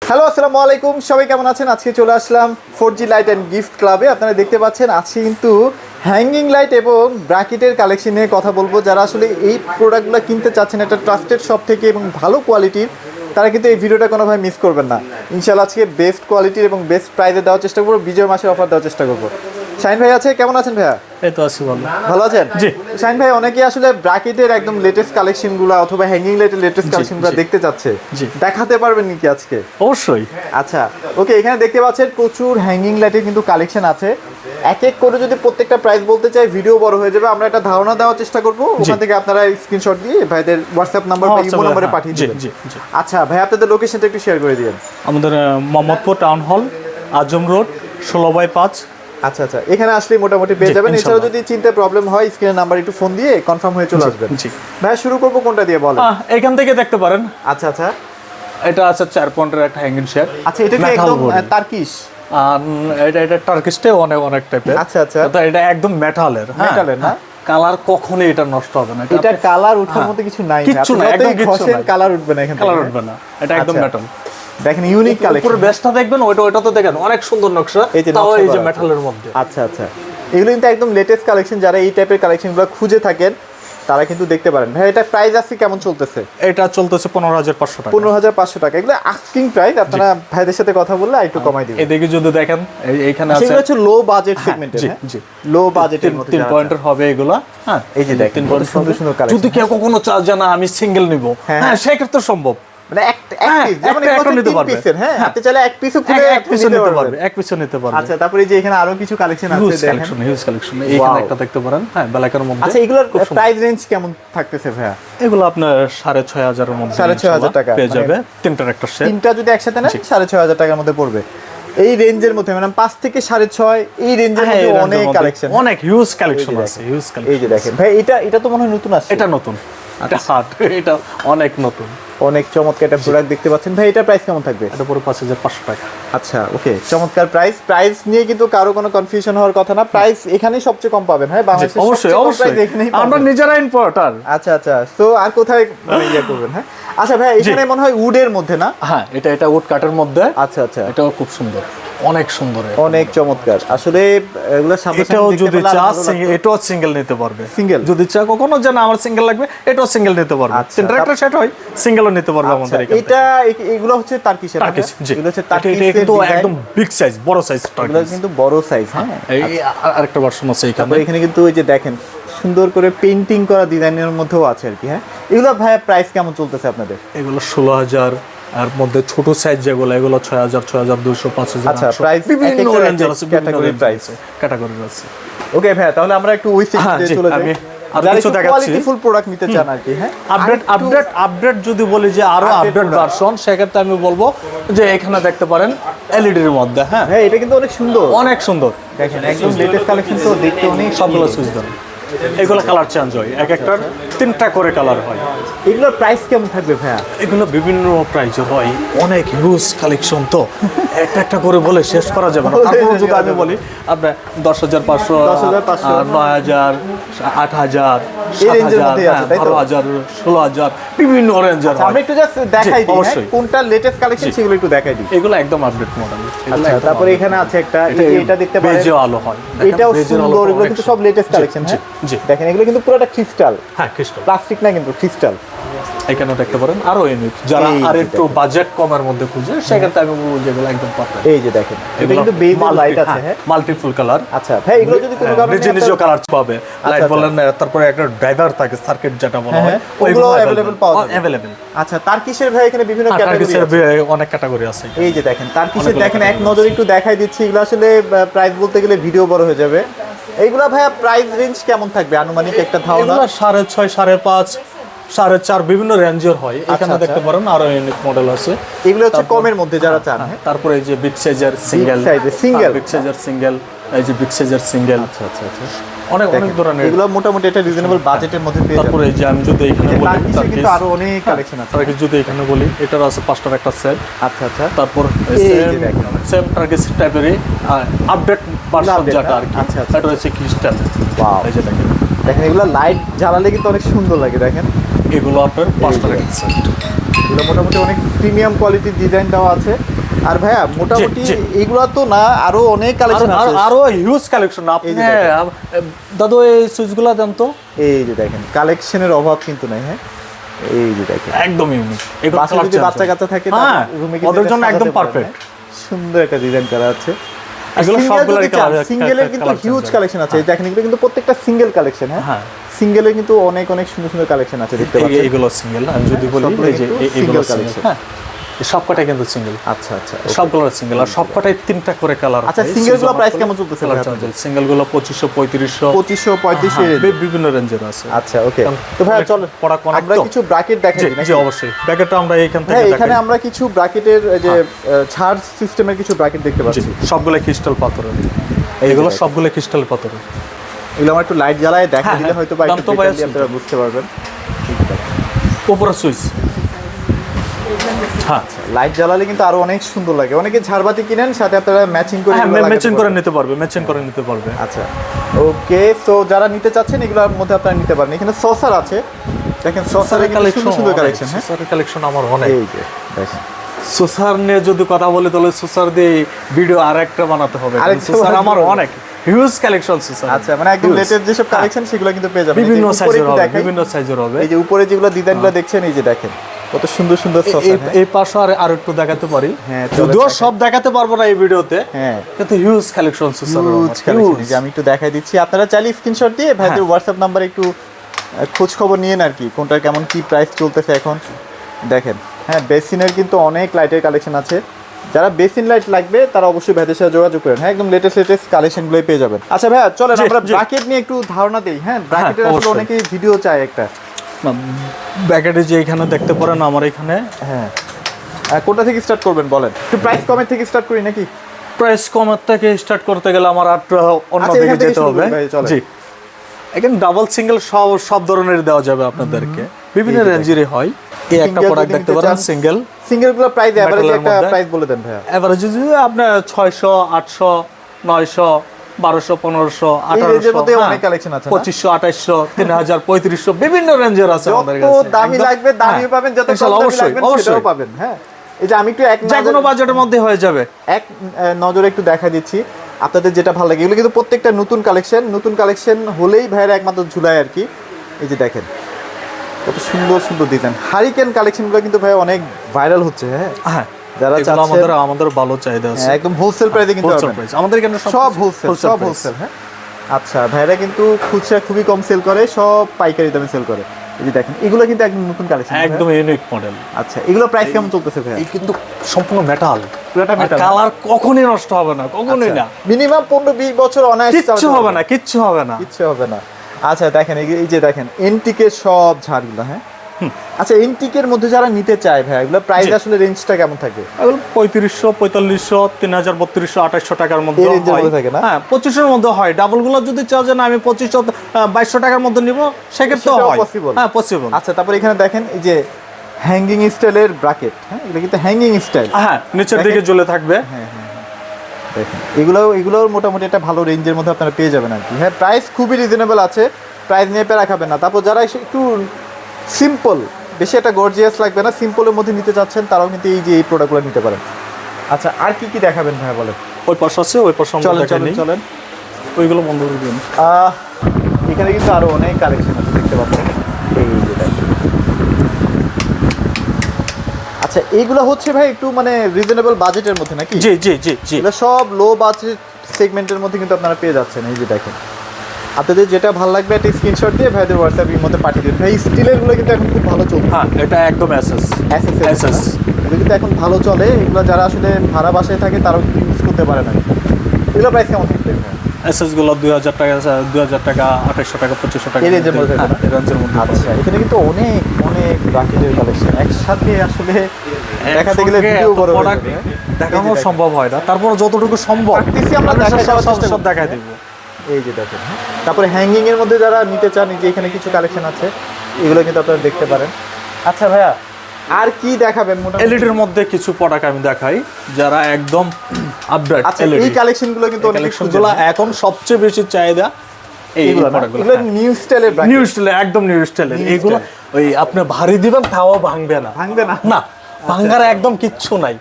Hello, আসসালামু আলাইকুম। সবাই কেমন আছেন? আজকে চলে আসলাম 4G লাইট অ্যান্ড গিফট ক্লাবে। আপনারা দেখতে পাচ্ছেন আজকে কিন্তু হ্যাঙ্গিং লাইট এবং ব্র্যাকেটের কালেকশন নিয়ে কথা বলবো। যারা আসলে এই প্রোডাক্টগুলো কিনতে চাচ্ছেন একটা ট্রাস্টেড শপ থেকে এবং ভালো কোয়ালিটির, তারা কিন্তু এই ভিডিওটা কোনোভাবে মিস করবেন না। ইনশাআল্লাহ আজকে বেস্ট কোয়ালিটির এবং বেস্ট প্রাইসে দেওয়ার চেষ্টা করবো, বিজয় মাসের অফার দেওয়ার চেষ্টা করবো। শাহিন ভাই আছে, কেমন আছেন ভাইয়া? এই তো আছি ভালো। ভালো আছেন? জি। শাহিন ভাই, অনেকেই আসলে ব্র্যাকেটের একদম লেটেস্ট কালেকশনগুলো অথবা হ্যাঙ্গিং লাইটের লেটেস্ট কালেকশনগুলো দেখতে চাচ্ছে। জি। দেখাতে পারবেন নাকি আজকে? অবশ্যই। আচ্ছা, ওকে। এখানে দেখতে পাচ্ছেন প্রচুর হ্যাঙ্গিং লাইটের কিন্তু কালেকশন আছে। এক এক করে যদি প্রত্যেকটা প্রাইস বলতে চাই ভিডিও বড় হয়ে যাবে। আমরা একটা ধারণা দেওয়ার চেষ্টা করব, ওখান থেকে আপনারা স্ক্রিনশট দিয়ে ভাইদের হোয়াটসঅ্যাপ নাম্বার বা ইমো নম্বরে পাঠিয়ে দিবেন। জি জি। আচ্ছা ভাই, আপনাদের লোকেশনটা একটু শেয়ার করে দিবেন। আমাদের মোহাম্মদপুর টাউন হল, আজম রোড, 16/5। আচ্ছা আচ্ছা, এখানে আসলে মোটামুটি পেয়ে যাবেন। এছাড়াও যদি চিনতে প্রবলেম হয় স্ক্রিনের নাম্বার একটু ফোন দিয়ে কনফার্ম হয়ে চলে আসবেন। জি। ভাই শুরু করবো কোনটা দিয়ে বলেন? এখান থেকে দেখতে পারেন। আচ্ছা আচ্ছা এটা আছে 4 পয়েন্টের একটা হ্যাঙ্গিং শেড। আচ্ছা, এটা কি একদম তার্কিশ? এটা টার্কিশটা অনেক টাইপের। আচ্ছা আচ্ছা, তো এটা একদম মেটালের। মেটালের না? কালার কখনোই এটা নষ্ট হবে না। এটা কালার ওঠার মতো কিছু নাই, কিচ্ছু না, একদম কিচ্ছু না। কালার উঠবে না এখানে, কালার উঠবে না, এটা একদম মেটাল। দেখেন ইউনিক কালেকশন। পুরো বেস্টটা দেখবেন, ওটা তো দেখেন অনেক সুন্দর নকশা। তাও এই যে মেটালের মধ্যে। আচ্ছা আচ্ছা, এগুলো কিন্তু একদম লেটেস্ট কালেকশন। যারা এই টাইপের কালেকশনগুলো খুঁজে থাকেন তারা কিন্তু দেখতে পারেন। ভাই এটা প্রাইস আছে কেমন চলতেছে? এটা চলতেছে 15,500 টাকা। 15,500 টাকা। এগুলো আস্কিং প্রাইস, আপনারা ভাইদের সাথে কথা বললে একটু কমাই দিবেন। এদিকে যদি দেখেন এইখানে আছে, সেগুলো হচ্ছে লো বাজেট সেগমেন্টের। জি জি, লো বাজেটের মধ্যে 3 পয়েন্টের হবে এগুলো। হ্যাঁ, এই যে দেখেন 3 পয়েন্ট সুন্দর সুন্দর কালেকশন। যদি কেউ কখনো চায় যে না আমি সিঙ্গেল নিব, হ্যাঁ সেক্ষেত্রে সম্ভব। মানে এক পিস যেমন একটা নিতে পারবে। হ্যাঁ, আপনি চাইলে এক পিসও খুলে এক পিসও নিতে পারবে, এক পিসও নিতে পারবে। আচ্ছা, তারপরে এই যে এখানে আরো কিছু কালেকশন আছে দেখেন। হিউজ কালেকশন এইখানে একটা দেখতে পারেন। হ্যাঁ, ব্ল্যাকের মধ্যে। আচ্ছা, এগুলোর প্রাইস রেঞ্জ কেমন থাকতেছে ভাইয়া? এগুলো আপনার 6,500 এর মধ্যে 6,500 টাকা পেয়ে যাবে। তিনটার একটা সেট, তিনটা যদি একসাথে নেন 6,500 টাকার মধ্যে পড়বে। এই রেঞ্জের মধ্যে মানে 5 থেকে 6.5 এই রেঞ্জের মধ্যে অনেক কালেকশন, অনেক হিউজ কালেকশন আছে, হিউজ কালেকশন। এই যে দেখেন ভাই, এটা তো মনে হয় নতুন আসছে। এটা নতুন, এটা হাট, এটা অনেক নতুন, অনেক চমৎকার একটা প্রোডাক্ট দেখতে পাচ্ছেন। ভাই এটা প্রাইস কেমন থাকবে? এটা পুরো 5,500 টাকা। আচ্ছা ওকে, চমৎকার প্রাইস নিয়ে কিন্তু কারো কোনো কনফিউশন হওয়ার কথা না। প্রাইস এখানেই সবচেয়ে কম পাবেন। হ্যাঁ, বাংলাদেশে অবশ্যই অবশ্যই, আমরা নিজেরা ইম্পোর্টার। আচ্ছা আচ্ছা, তো আর কোথায় ইয়ে করবেন? হ্যাঁ আচ্ছা ভাই, এখানে মনে হয় উডের মধ্যে না? হ্যাঁ, এটা উড কাটের মধ্যে। আচ্ছা আচ্ছা, এটাও খুব সুন্দর, অনেক সুন্দর, অনেক চমৎকার। আসলে এগুলো এটাও যদি এটাও সিঙ্গেল নিতে পারবে। সিঙ্গেল যদি কখনো জানা আমার সিঙ্গেল লাগবে, এটাও সিঙ্গেল নিতে পারবে। তিনটা একটা সেট হয়, সিঙ্গেলও নিতে পারবে আমাদের এখানে। এটা এগুলো হচ্ছে টার্কিশের। টার্কিশ, জি। এগুলো হচ্ছে এটা টার্কিশের কিন্তু একদম বিগ সাইজ, বড় সাইজ টার্কিশ। এগুলো কিন্তু বড় সাইজ। হ্যাঁ, এই আরেকটা ভার্সন আছে এখানে। এখানে কিন্তু ওই যে দেখেন সুন্দর করে পেইন্টিং করা ডিজাইনের মধ্যেও আছে আর কি। হ্যাঁ, এগুলো ভাই প্রাইস কেমন চলতেছে আপনাদের? এগুলো 16,000 আর মধ্যে ছোট সাইজ যেগুলো, এগুলো 6,000, 6,200, 5,000। আচ্ছা, প্রাইস বিভিন্ন রেঞ্জের আছে, ক্যাটাগরি প্রাইস ক্যাটাগরি আছে। ওকে ভাই, তাহলে আমরা একটু ওই সেকশনে চলে যাই। আর কিছু দেখাচ্ছি, কোয়ালিটি ফুল প্রোডাক্ট নিতে চান আর কি। হ্যাঁ, আপডেট যদি বলি যে আরো আপডেট ভার্সন, সেক্ষেত্রে আমি বলবো যে এখানে দেখতে পারেন এলইডির মধ্যে। হ্যাঁ, এটা কিন্তু অনেক সুন্দর, অনেক সুন্দর। দেখেন একদম লেটেস্ট কালেকশন, তো দেখতে অনেক সবগুলো সুইচ দেন। এগুলো কালার চেঞ্জ হয়, এক একটার 3টা করে কালার হয়। এগুলোর প্রাইস কেমন থাকবে ভাইয়া? এগুলো বিভিন্ন প্রাইসে হয়, অনেক হিউজ কালেকশন, তো একটা করে বলে শেষ করা যাবে না। তারপর যদি আমি বলি আপনার 10,500, 9,000, 8,000, 7,000, 12,000, 16,000, বিভিন্ন রেঞ্জের। আমরা একটু জাস্ট দেখাই দিই কোনটা লেটেস্ট কালেকশন, সেগুলো একটু দেখাই দিই। এগুলো একদম আপডেট মডেল। তারপরে এখানে আছে একটা, এটা দেখতে পারেন, বেজে আলো হয়, এটাও সুন্দর। এগুলো কিন্তু সব লেটেস্ট কালেকশন। হ্যাঁ, দেখেন এগুলো কিন্তু পুরোটা ক্রিস্টাল। হ্যাঁ, ক্রিস্টাল, প্লাস্টিক না কিন্তু ক্রিস্টাল। এখানে দেখতে পারেন আরো ইউনিক। যারা আর একটু বাজেট কমের মধ্যে খুঁজে, সেক্ষেত্রে আমি বলবো যে এগুলো একদম পারফেক্ট। এই যে দেখেন, এটা কিন্তু বেজ লাইট আছে। হ্যাঁ, মাল্টিপল কালার। আচ্ছা ভাই, এগুলো যদি কোনো কারণে নিজ কালার পাবে, লাইট বলেন, তারপরে একটা ড্রাইভার থাকে, সার্কিট যেটা বলা হয়, ওইগুলো अवेलेबल পাওয়া যায়। अवेलेबल। আচ্ছা, তার্কিশের ভাই এখানে বিভিন্ন ক্যাটাগরি আছে, অনেক ক্যাটাগরি আছে। এই যে দেখেন তার্কিশের, দেখেন এক নজরে একটু দেখাই দিচ্ছি। এগুলো আসলে প্রাইস বলতে গেলে ভিডিও বড় হয়ে যাবে। এইগুলা ভাইয়া প্রাইস রেঞ্জ কেমন থাকবে আনুমানিক একটা ধারণা? এগুলো 6.5, 5.5, 4.5 বিভিন্ন রেঞ্জের হয়। এখানে দেখতে পারেন আরো ইউনিক মডেল আছে। এগুলো হচ্ছে কমের মধ্যে যারা চান। তারপরে এই যে বিগ সাইজের সিঙ্গেল, বিগ সাইজের সিঙ্গেল, এই যে বিগ সাইজের সিঙ্গেল। আচ্ছা আচ্ছা আচ্ছা, অনেক ধরনের। এগুলো মোটামুটি একটা রিজনেবল বাজেটের মধ্যে পেয়ে যাবেন। তারপরে এই যে আমি যদি এখানে বলি, তার কিন্তু আরো অনেক কালেকশন আছে। তারপরে যদি এখানে বলি, এটার আছে 5টার একটা সেট। আচ্ছা আচ্ছা, তারপর সেম টার্গেট টাইপেরই আপডেট ভার্সন যেটা আর কি। আচ্ছা আচ্ছা, এটা হচ্ছে ক্রিস্টাল। ওয়াও, এই যে দেখেন, এগুলো লাইট জ্বালালে কিন্তু অনেক সুন্দর লাগে। দেখেন এগুলো আপনার 5টার একটা সেট। এগুলো মোটামুটি অনেক প্রিমিয়াম কোয়ালিটির ডিজাইন দেওয়া আছে। আর ভাইয়া মোটামুটি এগুলো তো না, আরো অনেক কালেকশন আছে, আরো হিউজ কালেকশন। আপনি দাদু এই সুইচগুলো দেন তো। এই যে দেখেন কালেকশনের অভাব কিন্তু নাই। হ্যাঁ এই যে দেখেন একদম ইউনিক। যদি বাচ্চা কাচ্চা থাকে রুমে ওদের জন্য একদম পারফেক্ট। সুন্দর একটা ডিজাইন করা আছে। এগুলো সবগুলো সিঙ্গেলের কিন্তু হিউজ কালেকশন আছে। দেখেন এগুলো কিন্তু প্রত্যেকটা সিঙ্গেল কালেকশন। হ্যাঁ সিঙ্গেলের কিন্তু অনেক অনেক সুন্দর সুন্দর কালেকশন আছে, দেখতে পাচ্ছেন। এগুলো সিঙ্গেল, আমি যদি বলি এই যে এগুলো কালেকশন। হ্যাঁ সবকটাই কিন্তু সিঙ্গেল। আচ্ছা আচ্ছা, সবগুলো সিঙ্গেল আর সবকটাই তিনটা করে কালার। আচ্ছা সিঙ্গেলগুলো প্রাইস কেমন চলতেছে? সিঙ্গেলগুলো 2500 3500 2500 বিভিন্ন রেঞ্জের আছে। আচ্ছা ওকে, তো ভাই চলো আমরা কিছু ব্র্যাকেট দেখাই নাকি? জি অবশ্যই, ব্র্যাকেটটা আমরা এইখান থেকে দেখাই। এখানে আমরা কিছু ব্র্যাকেটের যে ছাড় সিস্টেমের কিছু ব্র্যাকেট দেখতে পাচ্ছি। সবগুলো ক্রিস্টাল পাথরের, এইগুলো সবগুলো ক্রিস্টাল পাথরের। এগুলো আমরা একটু লাইট জ্বালায় দেখা দিলে হয়তো বা একটু আপনারা বুঝতে পারবেন। উপরে সুইচ, হ্যাঁ লাইট জ্বালালে কিন্তু আরো অনেক সুন্দর লাগে। অনেকে ঝাড়বাতি কিনেন সাথে আপনারা ম্যাচিং করে নিতে পারবে, ম্যাচিং করে নিতে পারবে। আচ্ছা ওকে, সো যারা নিতে চাচ্ছেন এগুলোর মধ্যে আপনারা নিতে পারেন। এখানে সসার আছে, দেখেন সসারের কালেকশন, সুন্দর কালেকশন। হ্যাঁ সসারের কালেকশন আমার অনেক। এই যে দেখেন সোসার নিয়ে যদি কথা বলি তাহলে সোসার দিয়ে ভিডিও আরেকটা বানাতে হবে। সোসার আমার অনেক হিউজ কালেকশন সোসার। আচ্ছা মানে একদম লেটেস্ট যেসব কালেকশন সেগুলো কিন্তু পেয়ে যাবেন। বিভিন্ন সাইজের হবে, বিভিন্ন সাইজের হবে। এই যে উপরে যেগুলো ডিজাইনগুলো দেখছেন, এই যে দেখেন কত সুন্দর সুন্দর সোসার। এই পাশে আর একটু দেখাতে পারি। হ্যাঁ যদিও সব দেখাতে পারবো না এই ভিডিওতে। হ্যাঁ কিন্তু huge collection saucer, huge collection. যে আমি একটু দেখাই দিচ্ছি, আপনারা চাইলে স্ক্রিনশট দিয়ে ভাইদের হোয়াটসঅ্যাপ নাম্বারে একটু খোঁজ খবর নিয়েন আর কি, কোনটা কেমন কি প্রাইস চলতেছে এখন। দেখেন হ্যাঁ বেসিনের কিন্তু অনেক লাইটের কালেকশন আছে। যারা বেসিন লাইট লাগবে তারা অবশ্যই ভাইদের সাথে যোগাযোগ করেন। হ্যাঁ একদম লেটেস্ট কালেকশনগুলোই পেয়ে যাবেন। আচ্ছা ভাইয়া চলেন আমরা ব্র্যাকেট নিয়ে একটু ধারণা দেই। হ্যাঁ ব্র্যাকেটের আসলে অনেকেই ভিডিও চায় একটা। ব্র্যাকেটে যে এখানে দেখতে পারেন আমার এখানে, হ্যাঁ কোনটা থেকে স্টার্ট করবেন বলেন? একটু প্রাইস কমের থেকে স্টার্ট করি নাকি? প্রাইস কমের থেকে স্টার্ট করতে গেলে আমার আর অন্য দিকে যেতে হবে। জি এখানে ডাবল সিঙ্গেল সব ধরনের দেওয়া যাবে আপনাদেরকে, বিভিন্ন রেঞ্জেরই হয়। এই একটা প্রোডাক্ট দেখতে পারেন সিঙ্গেলগুলো প্রাইস এভারেজ একটা প্রাইস বলে দেন ভাইয়া। এভারেজ যদি আপনার 600 800 900 1200 1500 1800 অনেক কালেকশন আছে, 2500 2800 3000 3500 বিভিন্ন রেঞ্জের আছে আমাদের কাছে। যত দামি লাগবে দামিও পাবেন, যত কম দামি লাগবে সেটাও পাবেন। হ্যাঁ এই যে আমি একটু যে কোনো বাজেটের মধ্যে হয়ে যাবে। এক নজরে একটু দেখা দিচ্ছি আপনাদের যেটা ভালো লাগে। এগুলো কিন্তু প্রত্যেকটা নতুন কালেকশন হলেই ভাইয়ের একমাত্র ঝুলায় আর কি। এই যে দেখেন কত সুন্দর সুন্দর ডিজাইন হারিকেন কালেকশনগুলো কিন্তু ভাই অনেক ভাইরাল হচ্ছে। হ্যাঁ যারা চাচ্ছেন, আমাদের ভালো চাহিদা আছে, একদম হোলসেল প্রাইসে কিন্তু আমাদের এখানে সব হোলসেল। হ্যাঁ আচ্ছা ভাইরা কিন্তু খুচরা খুবই কম সেল করে, সব পাইকারি দামে সেল করে। এই যে দেখেন এগুলো কিন্তু একদম নতুন কালেকশন, একদম ইউনিক মডেল। আচ্ছা এগুলো প্রাইস কেমন চলতেছে ভাই? এই কিন্তু সম্পূর্ণ মেটাল, পুরোটা মেটাল, কালার কখনোই নষ্ট হবে না, কখনোই না। মিনিমাম 15-20 বছর অনায়াসে কিচ্ছু হবে না, কিচ্ছু হবে না, কিচ্ছু হবে না। আচ্ছা দেখেন এই যে দেখেন এন্টিকের সব ঝাড়গুলো। হ্যাঁ আচ্ছা এন্টিকের মধ্যে যারা নিতে চায় ভাই এগুলো প্রাইস আসলে রেঞ্জটা কেমন থাকে? এগুলো 3500 4500 3000 3200 2800 টাকার মধ্যে থাকে না? হ্যাঁ 2500 এর মধ্যে হয়। ডাবলগুলো যদি চাও যে না আমি 2500 2200 টাকার মধ্যে নিব সেক্ষেত্রে হয়, হ্যাঁ পসিবল। আচ্ছা তারপর এখানে দেখেন এই যে হ্যাঙ্গিং স্টাইলের ব্র্যাকেট। হ্যাঁ এগুলো কিন্তু হ্যাঙ্গিং স্টাইল, হ্যাঁ নিচের দিকে ঝুলে থাকবে। হ্যাঁ দেখেন এগুলো মোটামুটি একটা ভালো রেঞ্জের মধ্যে আপনারা পেয়ে যাবেন আর কি। হ্যাঁ প্রাইস খুবই রিজনেবল আছে, প্রাইস নিয়ে পেরা খাবেন না। তারপর যারা একটু সিম্পল, বেশি একটা গর্জিয়াস লাগবে না, সিম্পলের মধ্যে নিতে চাচ্ছেন তারাও কিন্তু এই প্রোডাক্টগুলো নিতে পারেন। আচ্ছা আর কি দেখাবেন ভাই বলেন? ওই পাশে আছে, ওই পাশে চলেন ওইগুলো বন্ধ করে দিন। এখানে কিন্তু আরো অনেক কালেকশন আছে দেখতে পাচ্ছেন। এই যে আচ্ছা এইগুলো হচ্ছে ভাই একটু মানে রিজনেবল বাজেটের মধ্যে নাকি? জি জি জি জি, এগুলো সব লো বাজেট সেগমেন্টের মধ্যে কিন্তু আপনারা পেয়ে যাচ্ছেন। এই যে দেখেন আপনাদের যেটা ভালো লাগবে একটা স্ক্রিনশট দিয়ে ভাইদের হোয়াটসঅ্যাপের মধ্যে পাঠিয়ে দিন। ভাই স্টিলের গুলো কিন্তু এখন খুব ভালো চলছে। হ্যাঁ এটা একদম এসএস এগুলো কিন্তু এখন ভালো চলে। এগুলো যারা আসলে ভাড়া বাসায় থাকে তারাও কিন্তু ইউজ করতে পারে না। এগুলো প্রাইস কেমন থাকবে? এসএস গুলো 2000 টাকা 2800 টাকা 2500 টাকা এই রেঞ্জের মধ্যে। আচ্ছা এখানে কিন্তু অনেক ব্র্যাকেটের কালেকশন একসাথে আসলে দেখাতে গেলে ভিডিও বড় হয়ে যাবে, দেখানো সম্ভব হয় না। তারপর যতটুকু সম্ভব আমরা সব দেখাই দেব। এই যে দেখেন তারপরে হ্যাঙ্গিং এর মধ্যে যারা নিতে চান যে এখানে কিছু কালেকশন আছে, এগুলো কিন্তু আপনারা দেখতে পারেন। আচ্ছা ভাইয়া আর কি দেখাবেন? এলইডির মধ্যে কিছু প্রোডাক্ট আমি দেখাই যারা একদম আপডেট। আচ্ছা এই কালেকশনগুলো কিন্তু কালেকশনগুলো এখন সবচেয়ে বেশি চাহিদা এই এগুলো না? প্রোডাক্টগুলো এগুলো নিউ স্টাইলের ব্র্যাকেট। নিউ স্টাইল, একদম নিউ স্টাইলের। New এগুলো ওই আপনি ভারী দিবেন তাও ভাঙবে না। ভাঙবে না? না, ভাঙার একদম কিচ্ছু নাই,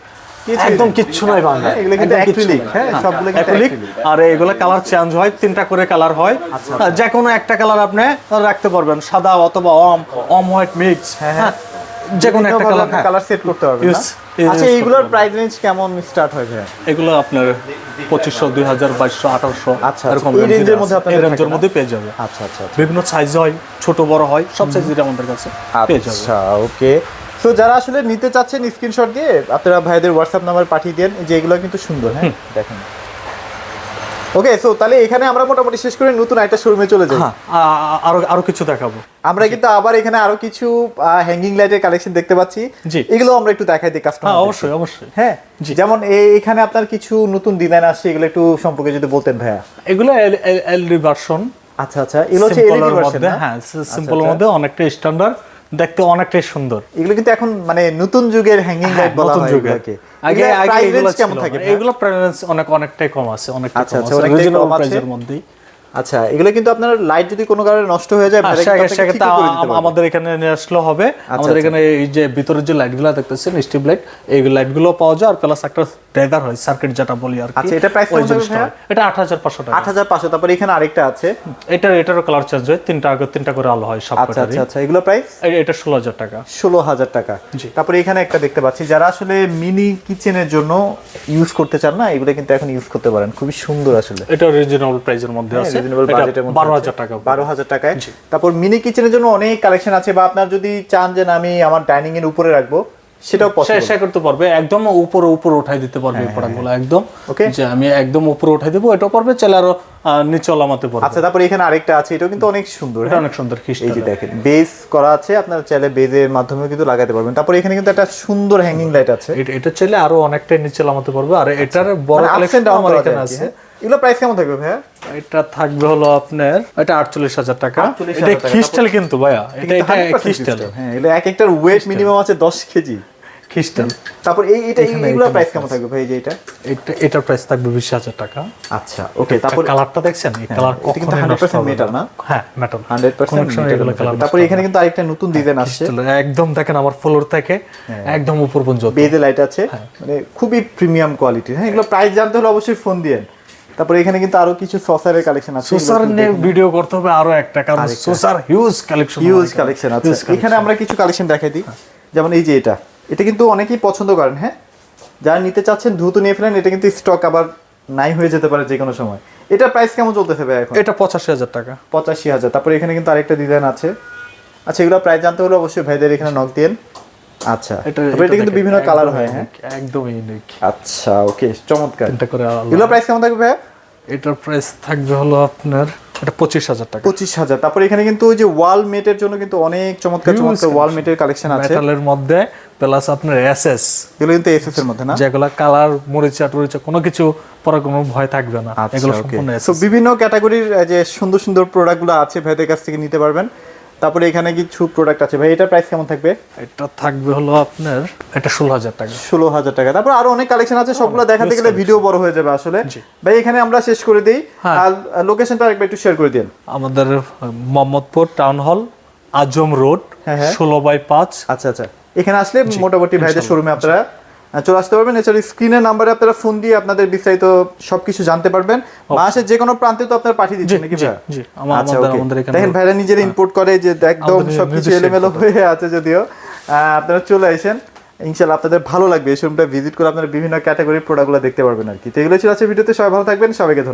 একদম কিচ্ছু নাই ভাঙা। হ্যাঁ, এগুলো কিন্তু acrylic, হ্যাঁ, সবগুলো কিন্তু অ্যাক্রিলিক। acrylic। আর এগুলো কালার চেঞ্জ হয়, 3টা করে কালার হয়। যে কোনো একটা কালার আপনি রাখতে পারবেন, সাদা অথবা অম হোয়াইট মিক্স, হ্যাঁ, যে কোনো একটা কালার। কালার সেট করতে পারবেন না? Yes, yes, আচ্ছা, yes, এইগুলোর করতে প্রাইস রেঞ্জ কেমন স্টার্ট হয় ভাইয়া? এগুলো আপনার 2500, 2000, 2200, 1800 আচ্ছা, এরকম এই রেঞ্জের মধ্যে আপনাদের এই রেঞ্জের থাকে না? মধ্যে পেয়ে যাবে। আচ্ছা আচ্ছা আচ্ছা। বিভিন্ন সাইজ হয়, ছোট বড় হয়, সব সাইজের আমাদের কাছে পেয়ে যাবে। আচ্ছা, ওকে। তো যারা আসলে নিতে চাচ্ছেন স্ক্রিনশট দিয়ে আপনারা ভাইদের হোয়াটসঅ্যাপ নাম্বার পাঠিয়ে দেন, যে এগুলো কিন্তু সুন্দর, হ্যাঁ দেখেন। ওকে, সো তাহলে এখানে আমরা মোটামুটি শেষ করে নতুন একটা শোরুমে চলে যাই। হ্যাঁ, আরো কিছু দেখাবো। আমরা কিন্তু আবার এখানে আরো কিছু হ্যাঙ্গিং লাইটের কালেকশন দেখতে পাচ্ছি। জি। এগুলো আমরা একটু দেখাই দিই কাস্টমার। হ্যাঁ, অবশ্যই অবশ্যই। হ্যাঁ, যেমন এখানে আপনার কিছু নতুন ডিজাইন আসছে, এগুলো একটু সম্পর্কে যদি বলতেন ভাইয়া। এগুলো এলডি ভার্সন, আচ্ছা আচ্ছা, এগুলো হচ্ছে এলইডি ভার্সন। হ্যাঁ, সিম্পলের মধ্যে অনেকটা স্ট্যান্ডার্ড, দেখতে অনেকটাই সুন্দর। এগুলো কিন্তু এখন মানে নতুন যুগের হ্যাঙ্গিং লাইট বলা নতুন হয় যুগের। এগুলোকে। আগে প্রাইস এগুলো রেঞ্জ কেমন থাকে? এগুলো প্রাইস অনেকটাই কম আছে, অনেকটাই আচ্ছা, কম আচ্ছা, আছে, অনেকটাই রিজনেবল কম আছে। প্রাইসের মধ্যেই। আচ্ছা, এগুলো কিন্তু আপনার লাইট যদি কোনো কারণে নষ্ট হয়ে যায় ভাইরা কিন্তু আপনাকে ঠিক সেক্ষেত্রে করে দিতে পারবে। আমাদের এখানে নিয়ে আসলে হবে। আমাদের আচ্ছা। এখানে এই যে ভিতরের যে লাইটগুলো দেখতেছেন, স্ট্রিপ লাইট, এই লাইটগুলো পাওয়া যায়, আর প্লাস একটা ড্রাইভার হয়, সার্কিট যেটা বলি আর কি। আচ্ছা, এটা প্রাইস ওই কেমন জিনিসটা ভাইয়া? হয়। এটা 8500 টাকা। 8500। তারপরে এখানে আরেকটা আছে। এটারও কালার চেঞ্জ হয়, 3টা করে আলো হয় সব আচ্ছা কটারই। আচ্ছা আচ্ছা, এগুলো প্রাইস এটা 16000 টাকা। 16000 টাকা। জি। তারপরে এখানে একটা দেখতে পাচ্ছি, যারা আসলে মিনি কিচেনের জন্য ইউজ করতে চান না, এগুলো কিন্তু এখন ইউজ করতে পারেন, খুবই সুন্দর আসলে। এটা রিজনেবল প্রাইসের মধ্যে আছে, রিজনেবল এটা বাজেটের মধ্যে 12000 টাকা। 12000 টাকায়। তারপর মিনি কিচেনের জন্য অনেক কালেকশন আছে, বা আপনার যদি চান যে না আমি আমার ডাইনিং এর উপরে রাখবো, সেটাও পসিবল। সে করতে পারবে, একদম উপরে উঠাই দিতে পারবে এই প্রোডাক্টগুলো একদম। Okay. যে আমি একদম উপরে উঠাই দেবো, এটাও পারবে, চাইলে আরো নিচে লামাতে পারবে। আচ্ছা, তারপরে এখানে আরেকটা আছে, এটাও কিন্তু অনেক সুন্দর। এটা অনেক সুন্দর এই খ্রিস্টান। যে দেখেন, বেস করা আছে, আপনারা চাইলে বেজের মাধ্যমেও কিন্তু লাগাতে পারবেন। তারপরে এখানে কিন্তু একটা সুন্দর হ্যাঙ্গিং লাইট আছে, এটা চাইলে আরো অনেকটাই নিচে লামাতে পারবে। আর এটার বড় মানে ups and কালেকশন down আমার করা এখানে যায় আর কি, আছে। হ্যাঁ? এগুলো প্রাইস কেমন থাকবে ভাইয়া? এটা থাকবে হলো আপনার, এটা 48000 টাকা। 48,000 এটা টাকা। খ্রিস্টাল কিন্তু ভাইয়া, এটা কিন্তু 100% খ্রিস্টাল, হ্যাঁ, এগুলো এক একটার ওয়েট মিনিমাম আছে 10 কেজি। খ্রিস্টাল। তারপর এইগুলোর প্রাইস কেমন থাকবে ভাই? যে এটার প্রাইস থাকবে 20000 টাকা। আচ্ছা, ওকে। তারপর কালারটা দেখছেন, এই কালার এটা কিন্তু কখনোই নষ্ট 100% হবে মেটাল না? হ্যাঁ, মেটাল, 100% এগুলো কালার। তারপর এখানে কিন্তু আরেকটা নতুন ডিজাইন আসছে, একদম দেখেন আমার ফ্লোর থেকে একদম উপর পর্যন্ত বেজে লাইট আছে, মানে খুবই প্রিমিয়াম কোয়ালিটির। হ্যাঁ, এগুলো প্রাইস জানতে হলে অবশ্যই ফোন দিয়েন। তারপর এখানে কিন্তু আরো কিছু সসারের কালেকশন আছে, সোসার নিয়ে ভিডিও করতে হবে আরো একটা, কারণ saucer huge collection, huge collection আছে। এখানে আমরা কিছু কালেকশন দেখাই দিই, যেমন এই যে এটা কিন্তু অনেকেই পছন্দ করেন। হ্যাঁ, যারা নিতে চাচ্ছেন দ্রুত নিয়ে ফেলেন, এটা কিন্তু স্টক আবার নাই হয়ে যেতে পারে যে কোনো সময়। এটা প্রাইস কেমন চলতেছে ভাই এখন? এটা 85000 টাকা। 85000। তারপর এখানে কিন্তু আরেকটা ডিজাইন আছে। আচ্ছা, এগুলো প্রাইস জানতে হলে অবশ্যই ভাইদের এখানে নক দিয়েন। আচ্ছা, তারপর এটা কিন্তু বিভিন্ন কালার হয়। হ্যাঁ, একদম ইউনিক। আচ্ছা, ওকে, চমৎকার। এটা করে এগুলো প্রাইস কেমন থাকবে ভাইয়া? এটার প্রাইস থাকবে হলো আপনার, এটা 25000 টাকা। 25000। তারপর এখানে কিন্তু ওই যে ওয়াল মেটের জন্য কিন্তু অনেক চমৎকার চমৎকার ওয়াল মেটের কালেকশন আছে, মেটালের মধ্যে, প্লাস আপনার এসএস, এগুলো কিন্তু এসএস এর মধ্যে না? যেগুলো কালার মরিচা টরিচা কোনো কিছু পরে কোনো ভয় থাকবে না, এগুলো সম্পূর্ণ সো এসএস। বিভিন্ন ক্যাটাগরির যে সুন্দর সুন্দর প্রোডাক্টগুলো আছে ভাইদের কাছ থেকে নিতে পারবেন। তারপরে এখানে কিছু প্রোডাক্ট আছে ভাই, এটার প্রাইস কেমন থাকবে? এটা থাকবে হলো আপনার, এটা 16000 টাকা। 16000 টাকা। তারপর আরো অনেক কালেকশন আছে, সবগুলো দেখাতে গেলে ভিডিও বড় হয়ে যাবে আসলে। ভাই এখানে আমরা শেষ করে দেই, আর লোকেশনটা আরেকবার একটু শেয়ার করে দিন। আমাদের মোহাম্মদপুর টাউন হল, আজম রোড, 16/5। আচ্ছা আচ্ছা, এখানে আসলে মোটামুটি ভাইদের শোরুমে আপনারা চলে আসতে পারবেন। এছাড়া স্ক্রিনের নাম্বারে আপনারা ফোন দিয়ে আপনাদের বিস্তারিত সবকিছু জানতে পারবেন। মাসের যে কোনো প্রান্তে তো আপনারা পাঠিয়ে দিচ্ছেন নাকি ভাই? জি, আচ্ছা, ওকে। আমাদের এখানে দেখেন ভাইরা নিজেরা ইম্পোর্ট করে, যে একদম সবকিছু এলোমেলো হয়ে আছে যদিও। আপনারা চলে আসেন, ইনশাআল্লাহ আপনাদের ভালো লাগবে। এই শোরুমটা ভিজিট করে আপনারা বিভিন্ন ক্যাটাগরির প্রোডাক্টগুলো দেখতে পারবেন আর কি। তো এগুলো ছিল আজকের ভিডিওতে। সবাই ভালো থাকবেন, সবাইকে ধন্যবাদ।